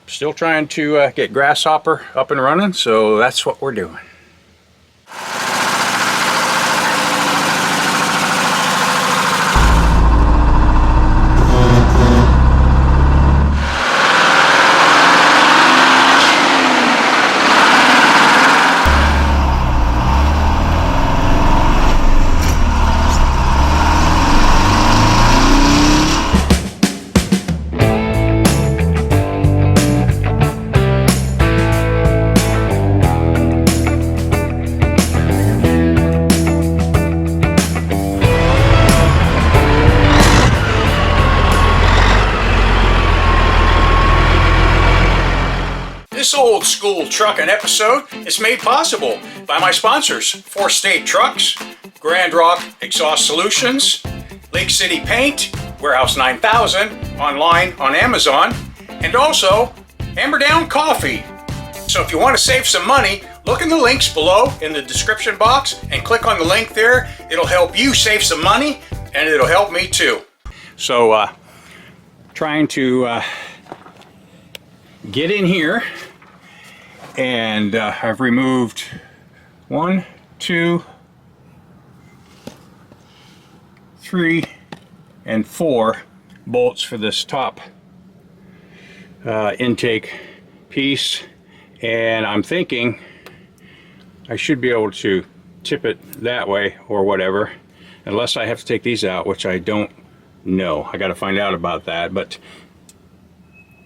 Still trying to get Grasshopper up and running, so that's what we're doing. This old school trucking episode is made possible by my sponsors, Four State Trucks, Grand Rock Exhaust Solutions, Lake City Paint, Warehouse 9000, online on Amazon, and also Hammer Down Coffee. So if you want to save some money, look in the links below in the description box and click on the link there. It'll help you save some money and it'll help me too. So trying to get in here. And I've removed 1, 2, 3, and 4 bolts for this top intake piece, and I'm thinking I should be able to tip it that way or whatever, unless I have to take these out, which I don't know. I got to find out about that. But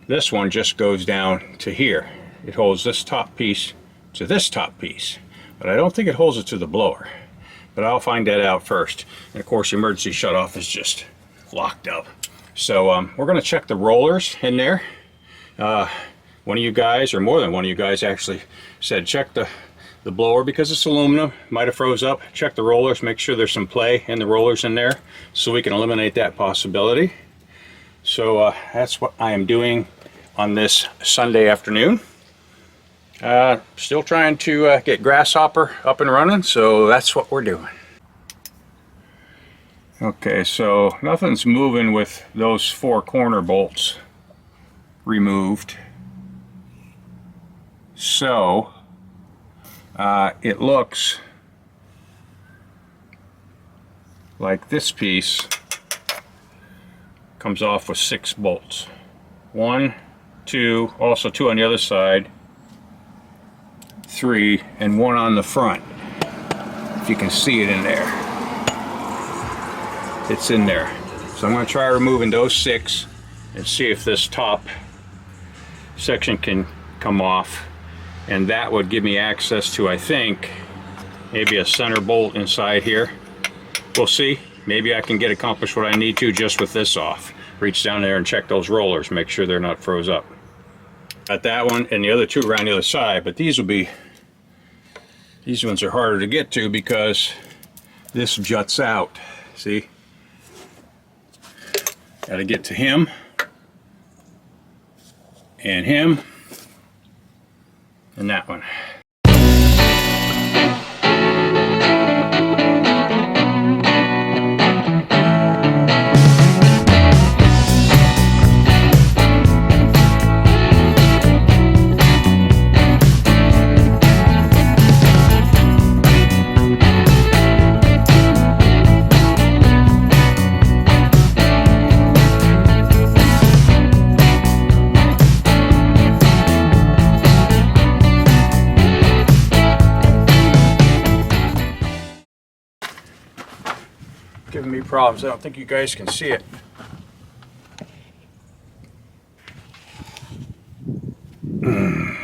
this one just goes down to here. It holds this top piece to this top piece, but I don't think it holds it to the blower. But I'll find that out first. And of course, the emergency shutoff is just locked up. So we're going to check the rollers in there. One of you guys, or more than one of you guys, actually said check the blower because it's aluminum. Might have froze up. Check the rollers, make sure there's some play in the rollers in there, so we can eliminate that possibility. So that's what I am doing on this Sunday afternoon. Still trying to get Grasshopper up and running, so that's what we're doing. Okay, so nothing's moving with those 4 corner bolts removed. So it looks like this piece comes off with 6 bolts. 1, 2, also 2 on the other side, 3, and 1 on the front. If you can see it in there, it's in there. So I'm going to try removing those 6 and see if this top section can come off, and that would give me access to, I think, maybe a center bolt inside here. We'll see. Maybe I can accomplish what I need to just with this off. Reach down there and check those rollers, make sure they're not froze up. Got that one and the other 2 around the other side, but these ones are harder to get to because this juts out. See? Got to get to him and him and that one. Giving me problems. I don't think you guys can see it.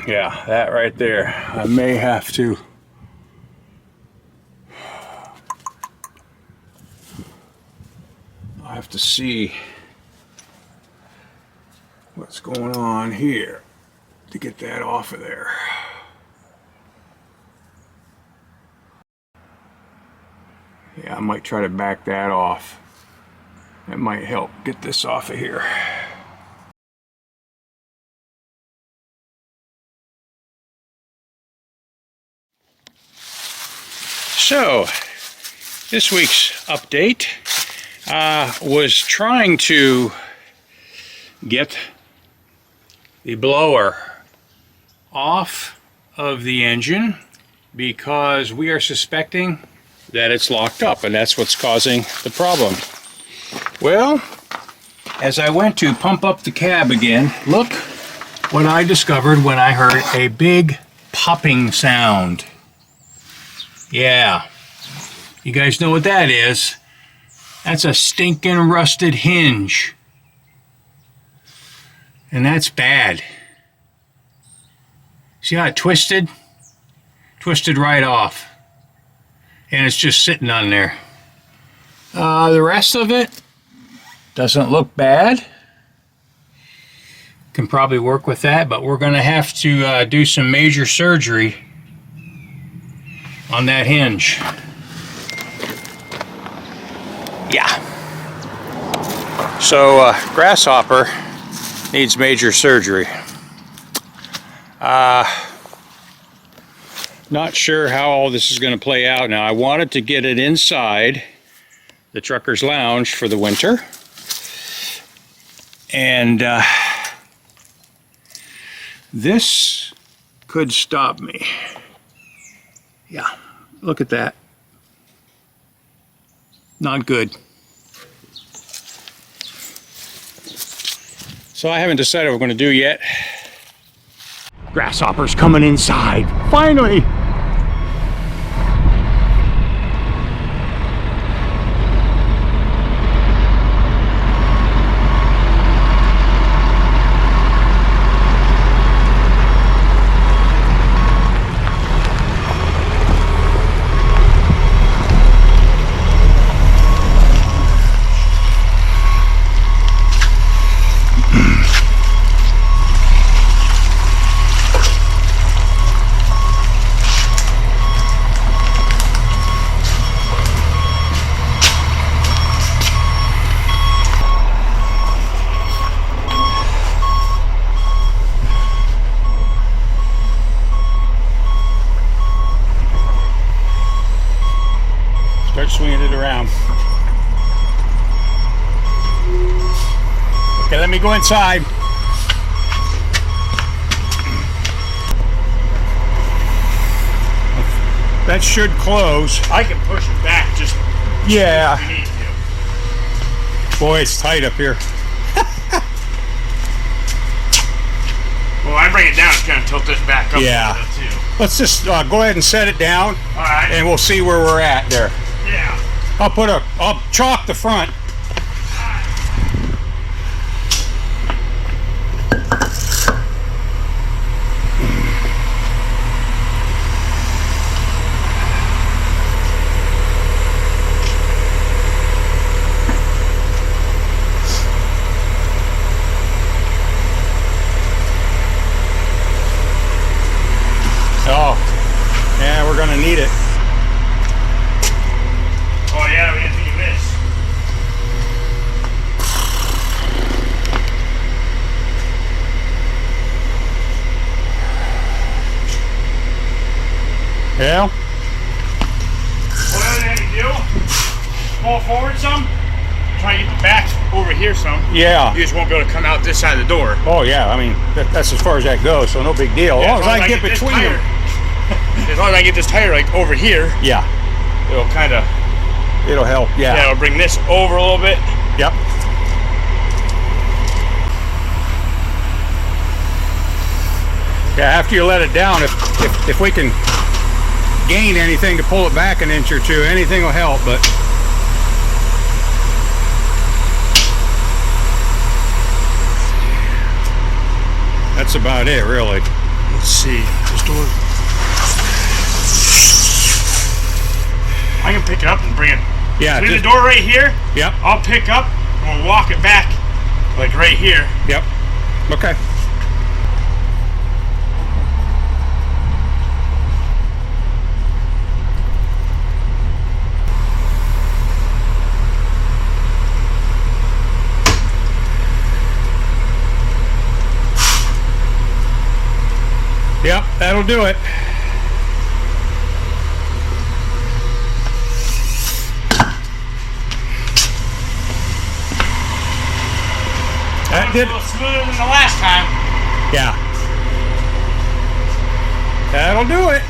Yeah, that right there. I may have to see what's going on here to get that off of there. Yeah, I might try to back that off. That might help get this off of here. So, this week's update was trying to get the blower off of the engine because we are suspecting that it's locked up, and that's what's causing the problem. Well, as I went to pump up the cab again, look what I discovered when I heard a big popping sound. Yeah, you guys know what that is. That's a stinking rusted hinge. And that's bad. See how it twisted? Twisted right off. And it's just sitting on there. The rest of it doesn't look bad. Can probably work with that, but we're going to have to do some major surgery on that hinge. Yeah. So Grasshopper needs major surgery. Not sure how all this is going to play out. Now, I wanted to get it inside the trucker's lounge for the winter. And this could stop me. Yeah, look at that. Not good. So I haven't decided what we're going to do yet. Grasshopper's coming inside. Finally! Start swinging it around. Okay, let me go inside. That should close. I can push it back just Yeah. if you need to. Boy, it's tight up here. Well, I bring it down, it's going to tilt this back up Yeah. a little bit too. Let's just go ahead and set it down, All right. and we'll see where we're at there. Yeah. I'll chalk the front. Oh, yeah, we're gonna need it. Oh yeah, we have to do this. Yeah? What other thing you do? Pull forward some. Try to get the back over here some. Yeah. You just won't be able to come out this side of the door. Oh yeah, I mean, that's as far as that goes, so no big deal. Yeah, as long as I get this between tire- them. As long as I get this tire like over here, Yeah, it'll kind of, it'll help, yeah, it'll bring this over a little bit. Yep. Yeah, after you let it down, if we can gain anything to pull it back an inch or two, anything will help, but that's about it, really. Let's see. This door. I can pick it up and bring it. Yeah. Leave the just- door right here. Yep. I'll pick up and we'll walk it back, like right here. Yep. Okay. Yep, that'll do it. That It's a did. little smoother than the last time. Yeah. That'll do it.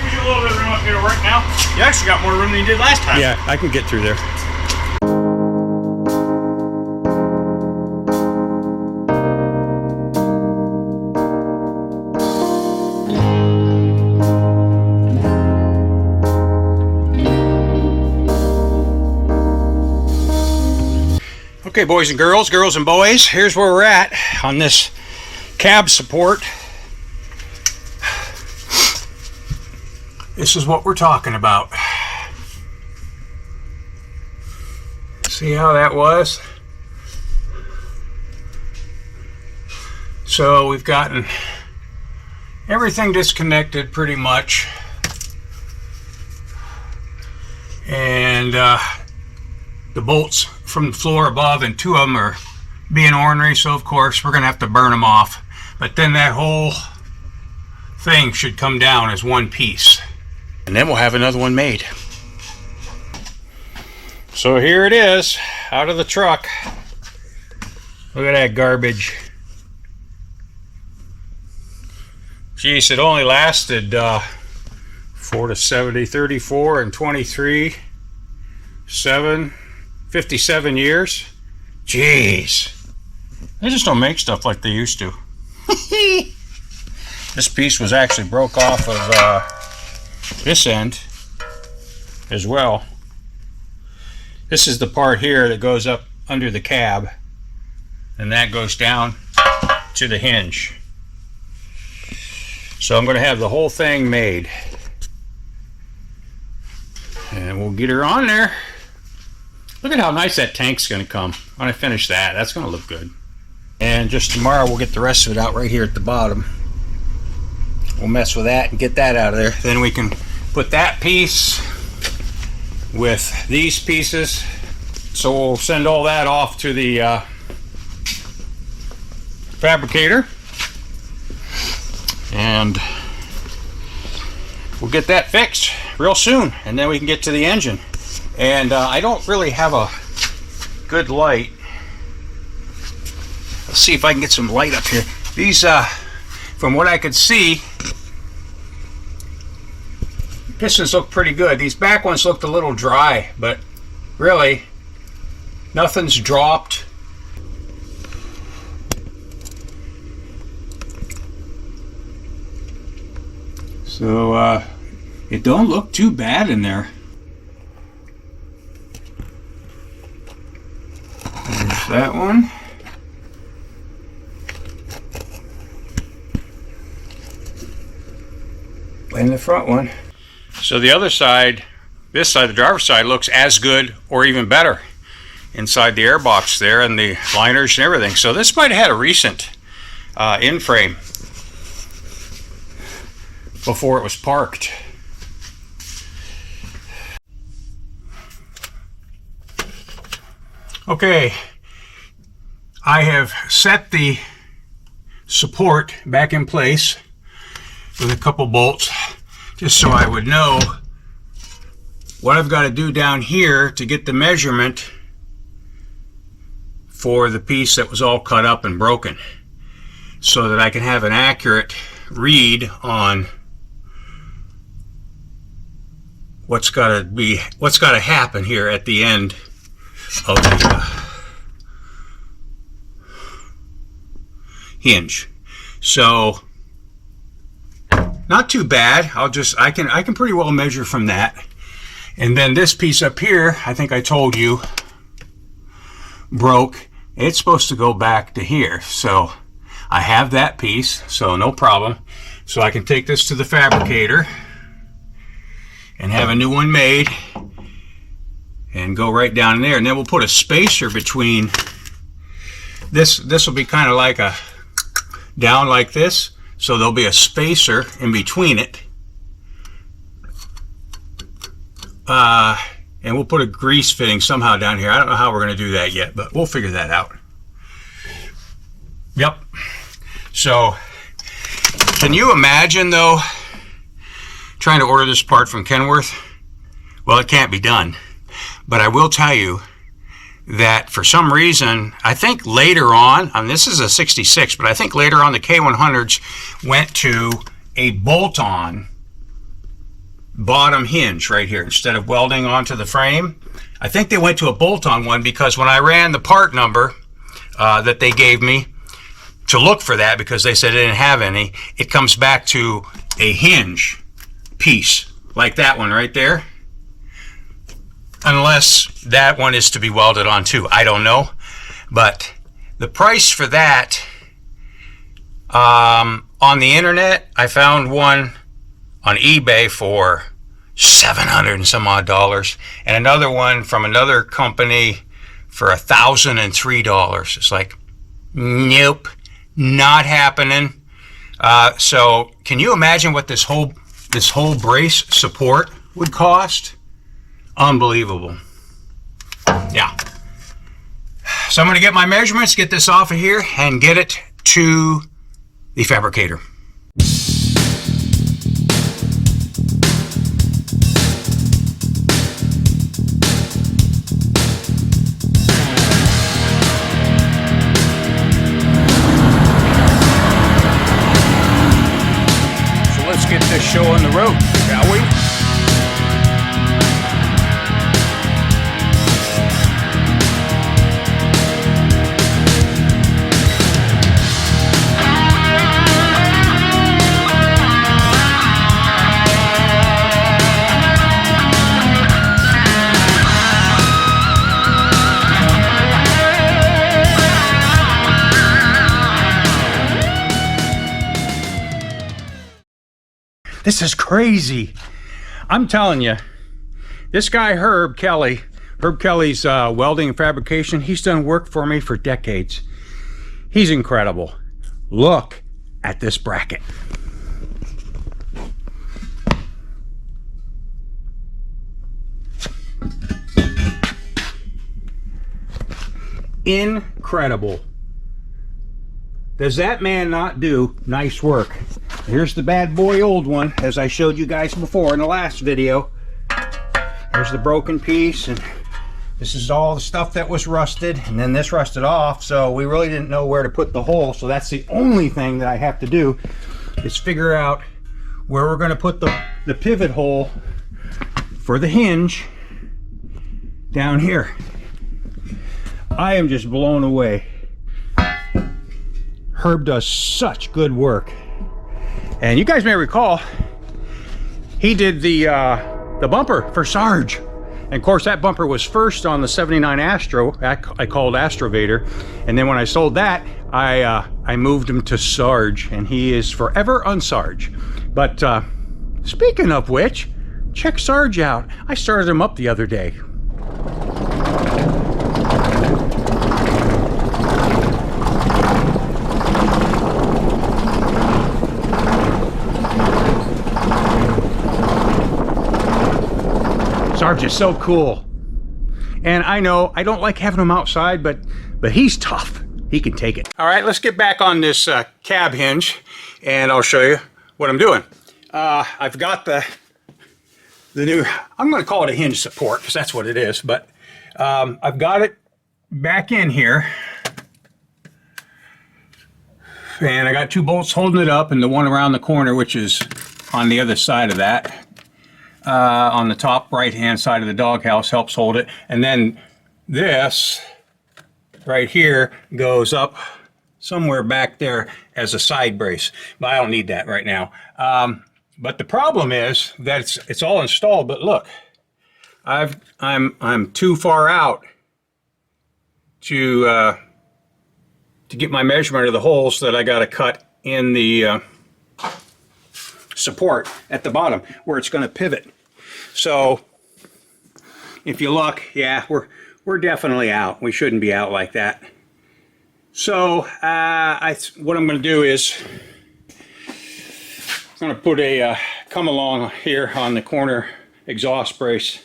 Gives you a little bit of room up here to work now. You actually got more room than you did last time. Yeah, I can get through there. Okay, boys and girls and boys, here's where we're at on this cab support. This is what we're talking about. See how that was? So we've gotten everything disconnected pretty much. And the bolts from the floor above, and 2 of them are being ornery, so of course we're gonna have to burn them off. But then that whole thing should come down as one piece, and then we'll have another one made. So here it is, out of the truck. Look at that garbage. Geez, it only lasted 4 to 70, 34 and 23, 57 years. Jeez, they just don't make stuff like they used to. This piece was actually broke off of this end as well. This is the part here that goes up under the cab, and that goes down to the hinge. So I'm going to have the whole thing made, and we'll get her on there. Look at how nice that tank's going to come when I finish that. That's going to look good. And just tomorrow we'll get the rest of it out right here at the bottom. We'll mess with that and get that out of there. Then we can put that piece with these pieces. So we'll send all that off to the fabricator, and we'll get that fixed real soon, and then we can get to the engine. And I don't really have a good light. Let's see if I can get some light up here. These, from what I could see, pistons look pretty good. These back ones looked a little dry, but really, nothing's dropped. So, it don't look too bad in there. There's that one. And the front one. So the other side, this side, the driver's side, looks as good or even better inside the airbox there, and the liners and everything. So this might have had a recent in-frame before it was parked. Okay, I have set the support back in place with a couple bolts, just so I would know what I've got to do down here to get the measurement for the piece that was all cut up and broken, so that I can have an accurate read on what's got to happen here at the end of the hinge. So not too bad. I can pretty well measure from that. And then this piece up here, I think I told you, broke. It's supposed to go back to here. So I have that piece, so no problem. So I can take this to the fabricator and have a new one made and go right down in there. And then we'll put a spacer between this. This will be kind of like a down like this. So there'll be a spacer in between it. And we'll put a grease fitting somehow down here. I don't know how we're going to do that yet, but we'll figure that out. Yep. So, can you imagine, though, trying to order this part from Kenworth? Well, it can't be done. But I will tell you that for some reason, I think later on, and this is a 66, but I think later on the K100s went to a bolt-on bottom hinge right here instead of welding onto the frame. I think they went to a bolt-on one because when I ran the part number that they gave me to look for that, because they said they didn't have any, it comes back to a hinge piece like that one right there. Unless that one is to be welded on too. I don't know. But the price for that, on the internet, I found one on eBay for $700 and some odd, and another one from another company for $1,003. It's like, nope, not happening. So can you imagine what this whole brace support would cost? Unbelievable. Yeah. So I'm going to get my measurements, get this off of here, and get it to the fabricator. So let's get this show on the road, shall we? This is crazy. I'm telling you, this guy Herb Kelly's welding and fabrication, he's done work for me for decades. He's incredible. Look at this bracket. Incredible. Does that man not do nice work? Here's the bad boy old one, as I showed you guys before in the last video. Here's the broken piece, and this is all the stuff that was rusted, and then this rusted off, so we really didn't know where to put the hole. So that's the only thing that I have to do is figure out where we're going to put the pivot hole for the hinge down here. I am just blown away. Herb does such good work. And you guys may recall, he did the bumper for Sarge. And of course that bumper was first on the 79 Astro, I called Astrovator. And then when I sold that, I moved him to Sarge, and he is forever on Sarge. But speaking of which, check Sarge out. I started him up the other day. Sarge is so cool. And I know I don't like having him outside, but he's tough. He can take it. All right, let's get back on this cab hinge, and I'll show you what I'm doing. I've got the new, I'm going to call it a hinge support because that's what it is, but I've got it back in here. And I got two bolts holding it up, and the one around the corner, which is on the other side of that. On the top right hand side of the doghouse helps hold it, and then this right here goes up somewhere back there as a side brace, but I don't need that right now. But the problem is that it's all installed, but look, I'm too far out to get my measurement of the holes that I got to cut in the support at the bottom where it's going to pivot. So if you look, yeah, we're definitely out. We shouldn't be out like that. So what I'm going to do is I'm going to put a come along here on the corner exhaust brace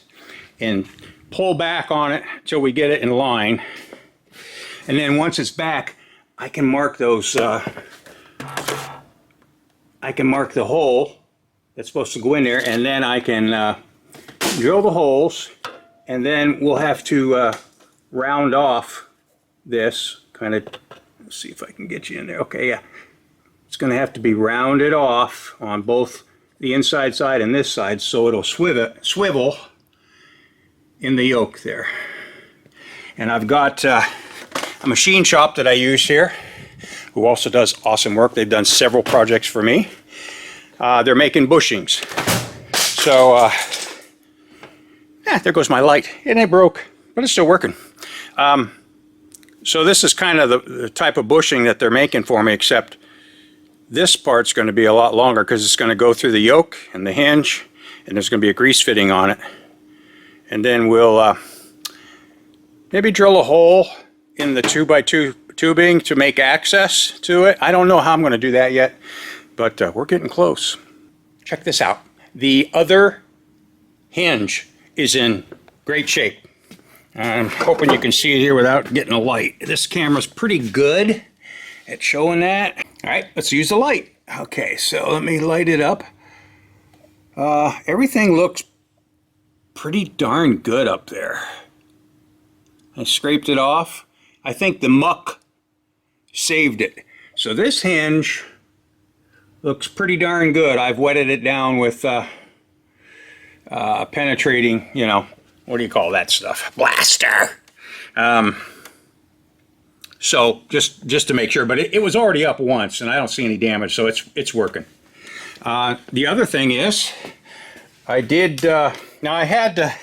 and pull back on it till we get it in line. And then once it's back, I can mark those. I can mark the hole that's supposed to go in there, and then I can drill the holes, and then we'll have to round off this, kind of, let's see if I can get you in there. Okay, yeah. It's going to have to be rounded off on both the inside side and this side, so it'll swivel in the yoke there. And I've got a machine shop that I use here, who also does awesome work. They've done several projects for me. They're making bushings. So, there goes my light. It ain't broke, but it's still working. So this is kind of the type of bushing that they're making for me, except this part's going to be a lot longer because it's going to go through the yoke and the hinge, and there's going to be a grease fitting on it. And then we'll maybe drill a hole in the 2x2 tubing to make access to it. I don't know how I'm going to do that yet, but we're getting close. Check this out. The other hinge is in great shape. I'm hoping you can see it here without getting a light. This camera's pretty good at showing that. All right, let's use the light. Okay, so let me light it up. Everything looks pretty darn good up there. I scraped it off. I think the muck saved it. So this hinge looks pretty darn good. I've wetted it down with penetrating, you know, what do you call that stuff? Blaster. So just to make sure, but it was already up once and I don't see any damage, so it's working. The other thing is, I did, now I had to,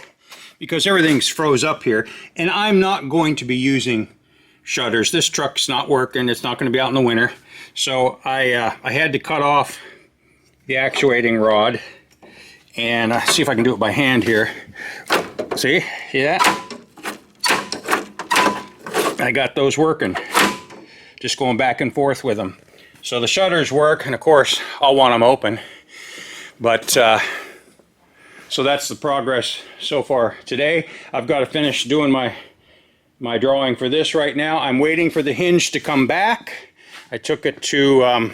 because everything's froze up here, and I'm not going to be using shutters. This truck's not working, it's not going to be out in the winter. So I had to cut off the actuating rod, and see if I can do it by hand here. See that? I got those working, just going back and forth with them. So the shutters work, and of course I'll want them open. But so that's the progress so far today. I've got to finish doing my drawing for this right now. I'm waiting for the hinge to come back. I took it to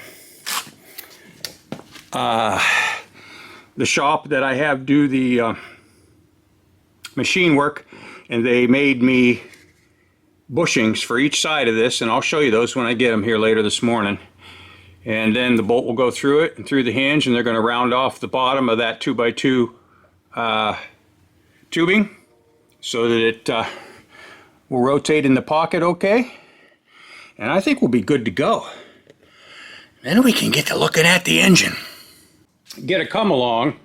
the shop that I have do the machine work, and they made me bushings for each side of this, and I'll show you those when I get them here later this morning. And then the bolt will go through it and through the hinge, and they're going to round off the bottom of that 2x2 tubing so that it will rotate in the pocket okay. And I think we'll be good to go. Then we can get to looking at the engine. Get a come along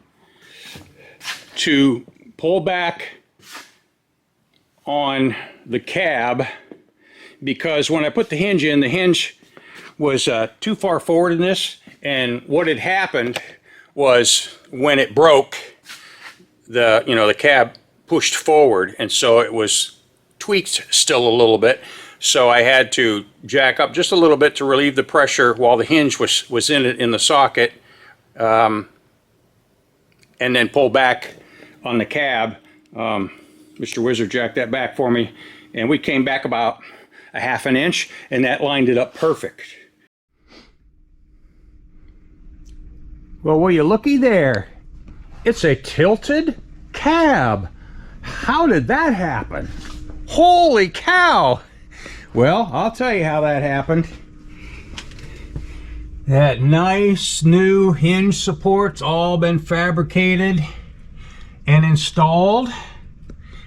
to pull back on the cab, because when I put the hinge in, the hinge was too far forward in this, and what had happened was when it broke, the cab pushed forward, and so it was tweaked still a little bit. So I had to jack up just a little bit to relieve the pressure while the hinge was in the socket, and then pull back on the cab. Mr. Wizard jacked that back for me, and we came back about a ½ an inch, and that lined it up perfect. Well, will you looky there? It's a tilted cab. How did that happen? Holy cow! Well, I'll tell you how that happened. That nice new hinge support's all been fabricated and installed.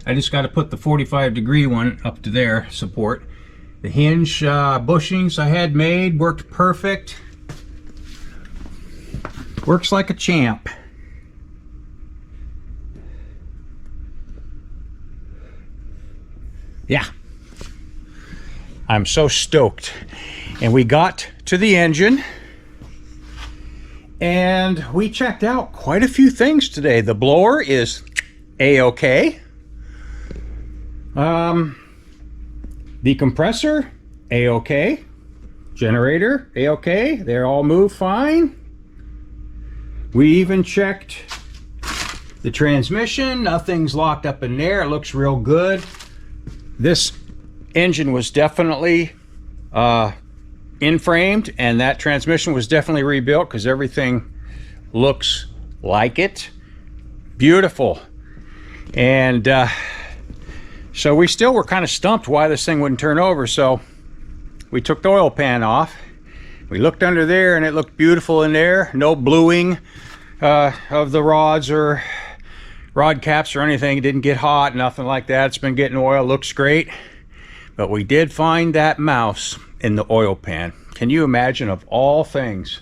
I just got to put the 45-degree one up to there support. The hinge bushings I had made worked perfect. Works like a champ. Yeah. I'm so stoked. And we got to the engine, and we checked out quite a few things today. The blower is A-OK. The compressor, A-OK. Generator, A-OK. They all move fine. We even checked the transmission. Nothing's locked up in there. It looks real good. This engine was definitely in-framed, and that transmission was definitely rebuilt because everything looks like it. Beautiful. And So we still were kind of stumped why this thing wouldn't turn over. So we took the oil pan off. We looked under there and it looked beautiful in there. No bluing of the rods or rod caps or anything. It didn't get hot, nothing like that. It's been getting oil, looks great. But we did find that mouse in the oil pan. Can you imagine, of all things,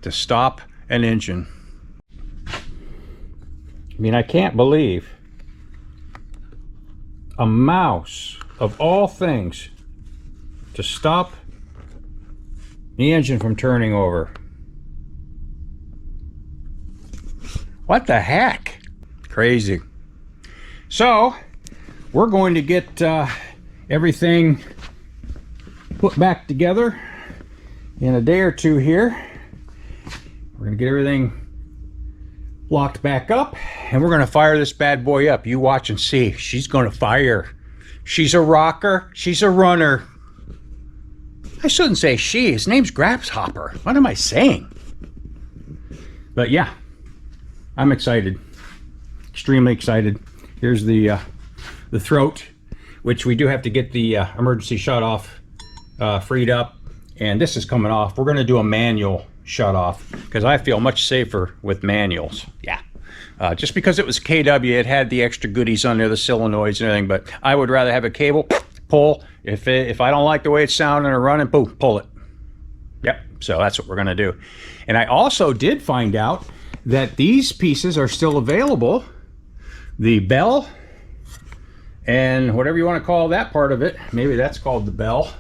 to stop an engine? I mean, I can't believe a mouse, of all things, to stop the engine from turning over. What the heck? Crazy. So we're going to get everything put back together in a day or two here. We're gonna get everything locked back up and we're gonna fire this bad boy up. You watch and see. She's gonna fire. She's a rocker. She's a runner. I shouldn't say she. His name's Grasshopper. What am I saying? But yeah, I'm excited. Extremely excited. Here's the throat, which we do have to get the emergency shut off freed up, and this is coming off. We're going to do a manual shut off because I feel much safer with manuals. Yeah, just because it was KW, it had the extra goodies on there, the solenoids and everything, but I would rather have a cable pull. If I don't like the way it's sounding or running, boom, pull it. Yep, so that's what we're going to do. And I also did find out that these pieces are still available. The bell and whatever you want to call that part of it, maybe that's called the bell,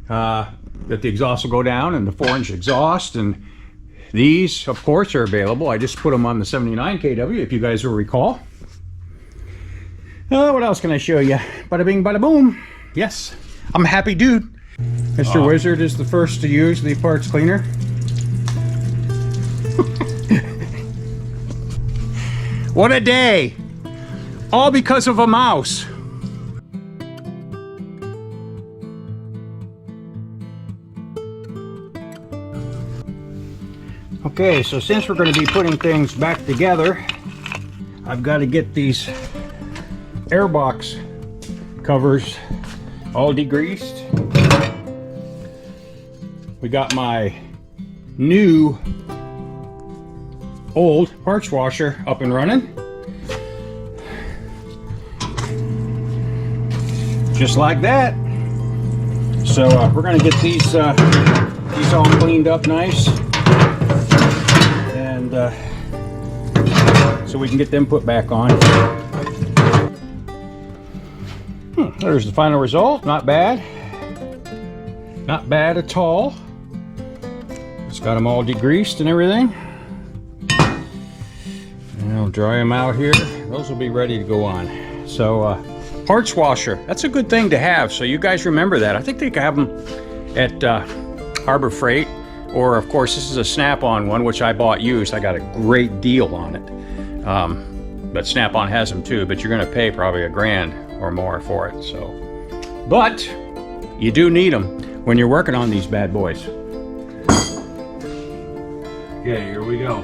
that the exhaust will go down, and the 4-inch exhaust, and these of course are available. I just put them on the 79 kW, if you guys will recall. What else can I show you? Bada bing bada boom. Yes, I'm a happy dude. Mr. Wizard is the first to use the parts cleaner. What a day! All because of a mouse. Okay, so since we're going to be putting things back together, I've got to get these airbox covers all degreased. We got my new old parts washer up and running. Just like that. So we're going to get these all cleaned up nice, and so we can get them put back on. There's the final result. Not bad. Not bad at all. Just got them all degreased and everything. And I'll dry them out here. Those will be ready to go on. So parts washer, that's a good thing to have, so you guys remember that. I think they have them at Harbor Freight, or of course this is a Snap-on one, which I bought used. I got a great deal on it, but Snap-on has them too, but you're going to pay probably $1,000 or more for it. So, but you do need them when you're working on these bad boys. Okay, here we go.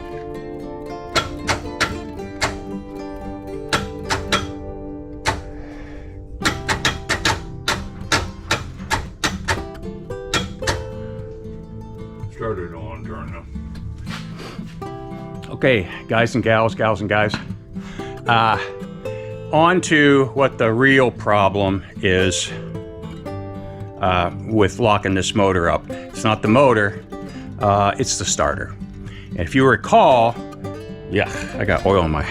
Started on, turn them. Okay, guys and gals and guys, on to what the real problem is with locking this motor up. It's not the motor, it's the starter. And if you recall, yeah, I got oil in my...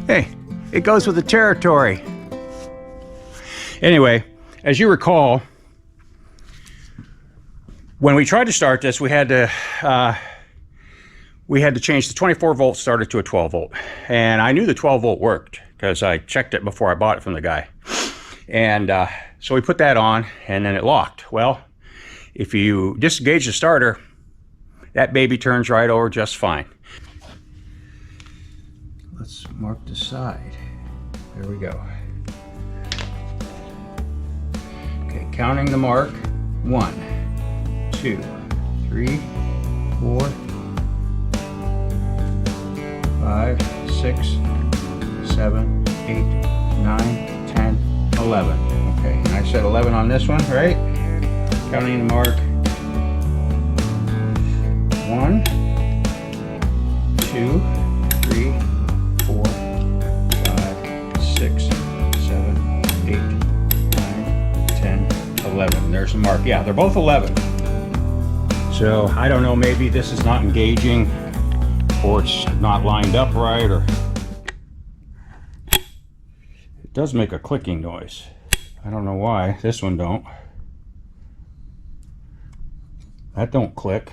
Hey, it goes with the territory. Anyway, as you recall, when we tried to start this, we had to change the 24 volt starter to a 12 volt. And I knew the 12 volt worked because I checked it before I bought it from the guy. And so we put that on and then it locked. Well, if you disengage the starter, that baby turns right over just fine. Let's mark the side. There we go. Okay, counting the mark. 1, 2, 3, 4, 5, 6, 7, 8, 9, 10, 11. Okay, and I said 11 on this one, right? Counting the mark. 1, 2, 3, 4, 5, 6, 7, 8, 9, 10, 11. There's the mark. Yeah, they're both 11. So I don't know, maybe this is not engaging or it's not lined up right, or it does make a clicking noise. I don't know why. This one don't. That don't click.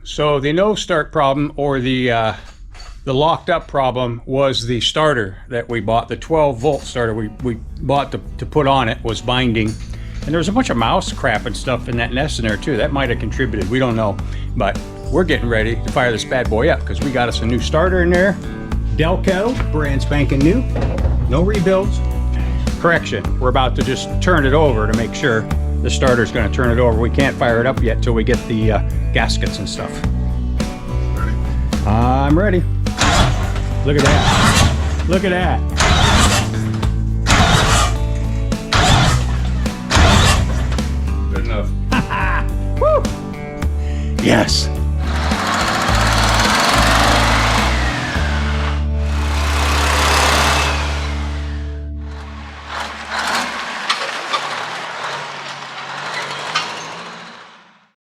So the no start problem, or the locked up problem, was the starter that we bought. The 12-volt starter we bought to put on it was binding, and there was a bunch of mouse crap and stuff in that nest in there too. That might have contributed, we don't know. But we're getting ready to fire this bad boy up because we got us a new starter in there. Delco, brand spanking new, no rebuilds. Correction, we're about to just turn it over to make sure the starter's going to turn it over. We can't fire it up yet till we get the gaskets and stuff. Ready? I'm ready. Look at that. Look at that. Good enough. Woo! Yes.